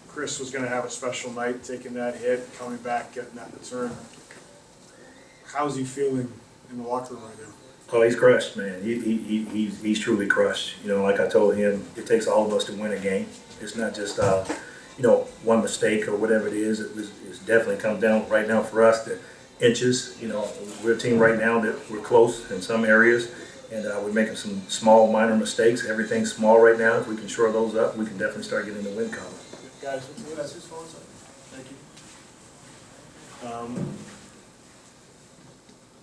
Chris was going to have a special night, taking that hit, coming back, getting that return. How's he feeling in the locker room right now? Oh, he's crushed, man. He's truly crushed. You know, like I told him, it takes all of us to win a game. It's not just you know, one mistake or whatever it is. It's definitely comes down right now for us to inches. You know, we're a team right now that we're close in some areas, and we're making some small, minor mistakes. Everything's small right now. If we can shore those up, we can definitely start getting the win column. Guys, that's his phone. Thank you.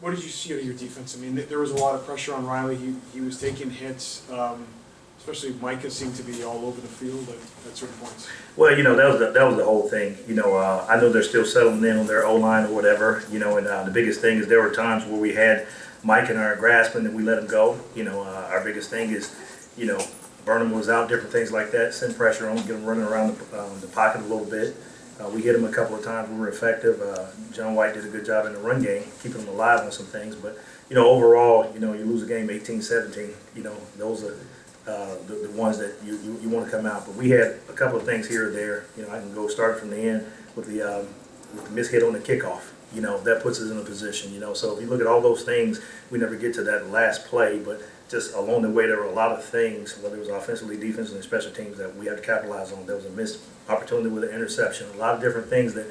What did you see out of your defense? I mean, there was a lot of pressure on Riley. He was taking hits. Especially Micah seemed to be all over the field at certain points. Well, you know, that was the whole thing. You know, I know they're still settling in on their O-line or whatever. You know, and the biggest thing is there were times where we had Mike in our grasp and then we let him go. You know, our biggest thing is, you know, Burnham was out, different things like that. Send pressure on him, get him running around the pocket a little bit. We hit him a couple of times. We were effective. John White did a good job in the run game, keeping him alive on some things. But, you know, overall, you know, you lose a game 18-17. You know, those are the ones that you want to come out. But we had a couple of things here or there. You know, I can go start from the end with the miss hit on the kickoff. You know, that puts us in a position, you know. So if you look at all those things, we never get to that last play. But just along the way, there were a lot of things, whether it was offensively, defensively, and special teams, that we had to capitalize on. There was a missed opportunity with an interception. A lot of different things that,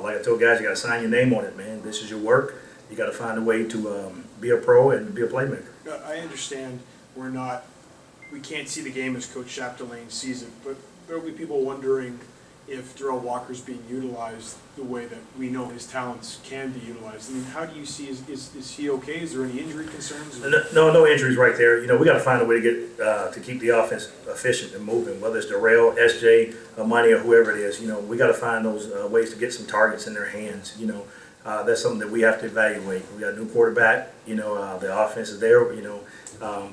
like I told guys, you got to sign your name on it, man. This is your work. You got to find a way to be a pro and be a playmaker. I understand we can't see the game as Coach Chamblin sees it, but there will be people wondering if Darrell Walker's being utilized the way that we know his talents can be utilized. I mean, how do you see, is he okay? Is there any injury concerns? No injuries right there. You know, we got to find a way to get to keep the offense efficient and moving, whether it's Darrell, SJ, Money, or whoever it is. You know, we got to find those ways to get some targets in their hands. You know, that's something that we have to evaluate. We got a new quarterback. You know, the offense is there. You know,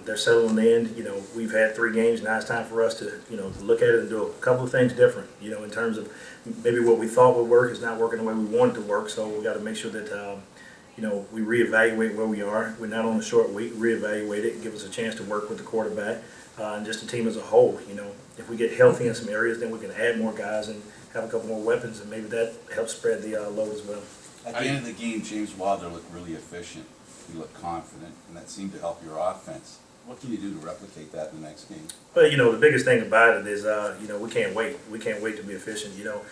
they're settling in. You know, we've had 3 games. Now it's time for us to, you know, to look at it and do a couple of things different. You know, in terms of maybe what we thought would work is not working the way we wanted to work. So we got to make sure that you know, we reevaluate where we are. We're not on a short week. Reevaluate it, give us a chance to work with the quarterback and just the team as a whole. You know, if we get healthy in some areas, then we can add more guys and have a couple more weapons, and maybe that helps spread the load as well. At the end of the game, James Wilder looked really efficient. He looked confident, and that seemed to help your offense. What can you do to replicate that in the next game? Well, you know, the biggest thing about it is, you know, we can't wait. We can't wait to be efficient. You know,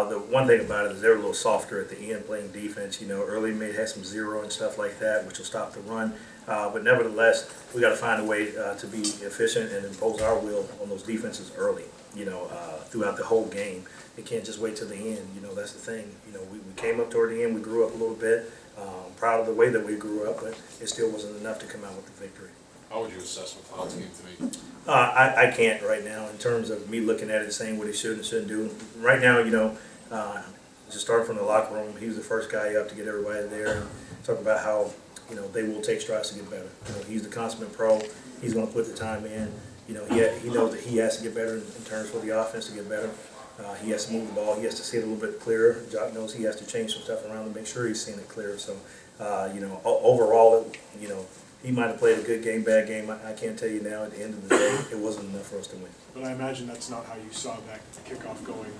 the one thing about it is they're a little softer at the end playing defense. You know, early may have some zero and stuff like that, which will stop the run. But nevertheless, we got to find a way to be efficient and impose our will on those defenses early. You know, throughout the whole game. It can't just wait till the end. You know, that's the thing. You know, we came up toward the end. We grew up a little bit. Proud of the way that we grew up, but it still wasn't enough to come out with the victory. How would you assess what Todd's game to be? I can't right now in terms of me looking at it and saying what he should and shouldn't do. Right now, you know, just starting from the locker room, he was the first guy up to get everybody there and talk about how, you know, they will take strides to get better. You know, he's the consummate pro. He's going to put the time in. You know, he knows that he has to get better in terms for the offense to get better. He has to move the ball. He has to see it a little bit clearer. Jock knows he has to change some stuff around to make sure he's seeing it clear. So, you know, overall, you know, he might have played a good game, bad game. I can't tell you now. At the end of the day, it wasn't enough for us to win. But I imagine that's not how you saw that kickoff going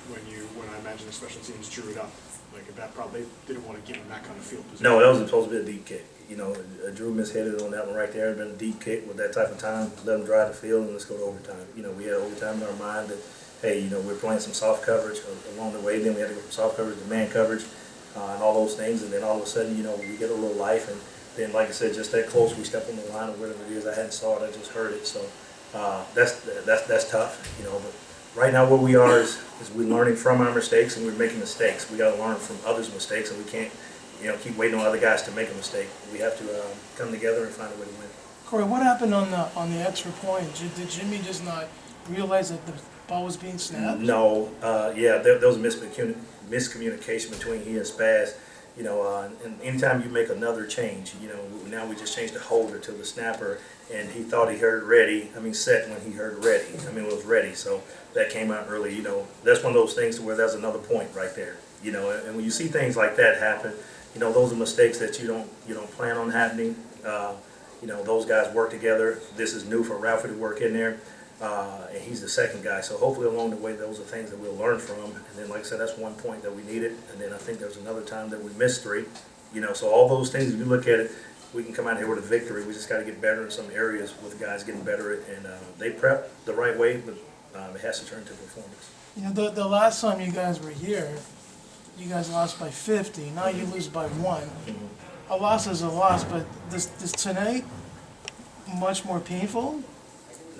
when I imagine the special teams drew it up. Like that probably didn't want to give him that kind of field position. No, that was supposed to be a deep kick. You know, Drew misheaded it on that one right there. It had been a deep kick with that type of time. Let them drive the field and let's go to overtime. You know, we had overtime in our mind that, hey, you know, we're playing some soft coverage along the way. Then we had to go from soft coverage to man coverage and all those things. And then all of a sudden, you know, we get a little life. And then, like I said, just that close, we step on the line or whatever it is. I hadn't saw it. I just heard it. So that's tough, you know. But right now where we are is we're learning from our mistakes and we're making mistakes. We got to learn from others' mistakes, and we can't, you know, keep waiting on other guys to make a mistake. We have to come together and find a way to win. Corey, what happened on the extra point? Did Jimmy just not realize that the ball was being snapped? No, yeah, there was a miscommunication between he and Spaz. You know, and anytime you make another change, you know, now we just changed the holder to the snapper, and he thought he heard ready. I mean, set when he heard ready. I mean, it was ready, so that came out early. You know, that's one of those things where that's another point right there. You know, and when you see things like that happen, you know, those are mistakes that you don't plan on happening. You know, those guys work together. This is new for Ralphie to work in there. and he's the second guy. So hopefully along the way, those are things that we'll learn from. And then, like I said, that's one point that we needed. And then I think there's another time that we missed 3. So all those things, if you look at it, we can come out here with a victory. We just got to get better in some areas with guys getting better. And they prep the right way, but it has to turn to performance. The last time you guys were here, you guys lost by 50. Now you lose by 1. A loss is a loss, but this tonight much more painful,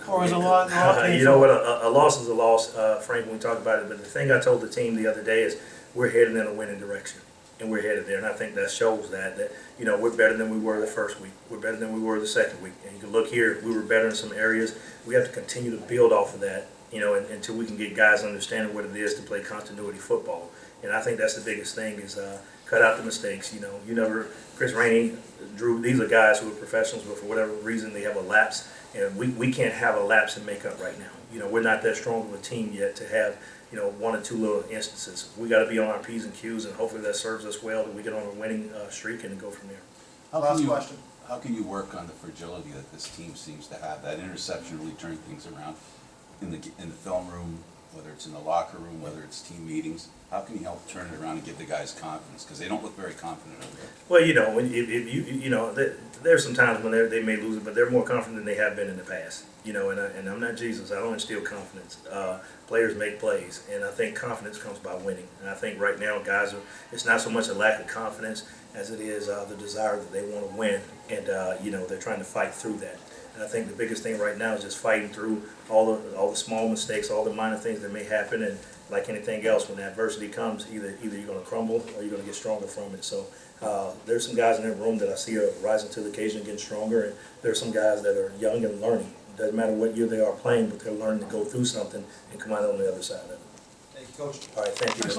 or is a lot more painful? You know what? A loss is a loss, Frank. When we talk about it, but the thing I told the team the other day is we're heading in a winning direction, and we're headed there. And I think that shows that we're better than we were the first week. We're better than we were the second week. And you can look here, we were better in some areas. We have to continue to build off of that, until we can get guys understanding what it is to play continuity football. And I think that's the biggest thing is cut out the mistakes. Chris Rainey, Drew, these are guys who are professionals, but for whatever reason they have a lapse. And we can't have a lapse and make up right now. We're not that strong of a team yet to have, 1 or 2 little instances. We got to be on our P's and Q's, and hopefully that serves us well that we get on a winning streak and go from there. Last question. How can you work on the fragility that this team seems to have? That interception really turned things around in the film room, whether it's in the locker room, whether it's team meetings. How can you help turn it around and give the guys confidence? Because they don't look very confident over there. Well, there's some times when they may lose it, but they're more confident than they have been in the past. And I'm not Jesus. I don't instill confidence. Players make plays, and I think confidence comes by winning. And I think right now, guys, it's not so much a lack of confidence as it is the desire that they want to win, and they're trying to fight through that. And I think the biggest thing right now is just fighting through all the small mistakes, all the minor things that may happen, and like anything else, when adversity comes, either you're going to crumble or you're going to get stronger from it. So there's some guys in that room that I see are rising to the occasion and getting stronger, and there's some guys that are young and learning. It doesn't matter what year they are playing, but they're learning to go through something and come out on the other side of it. Thank you, Coach. All right, thank you.